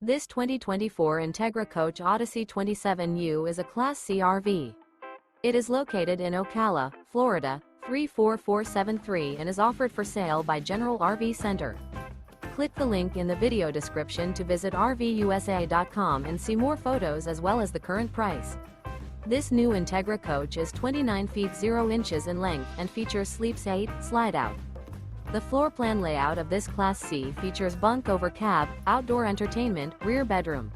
This 2024 Entegra Coach Odyssey 27U is a Class C RV. It is located in Ocala, Florida, 34473 and is offered for sale by General RV Center. Click the link in the video description to visit RVUSA.com and see more photos as well as the current price. This new Entegra Coach is 29 feet 0 inches in length and features Sleeps 8, Slideout. The floor plan layout of this Class C features bunk over cab, outdoor entertainment, rear bedroom.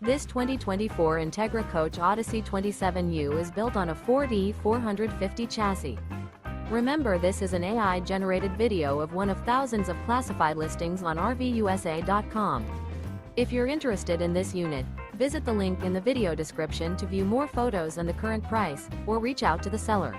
This 2024 Entegra Coach Odyssey 27U is built on a Ford E450 chassis. Remember, this is an AI-generated video of one of thousands of classified listings on RVUSA.com. If you're interested in this unit, visit the link in the video description to view more photos and the current price, or reach out to the seller.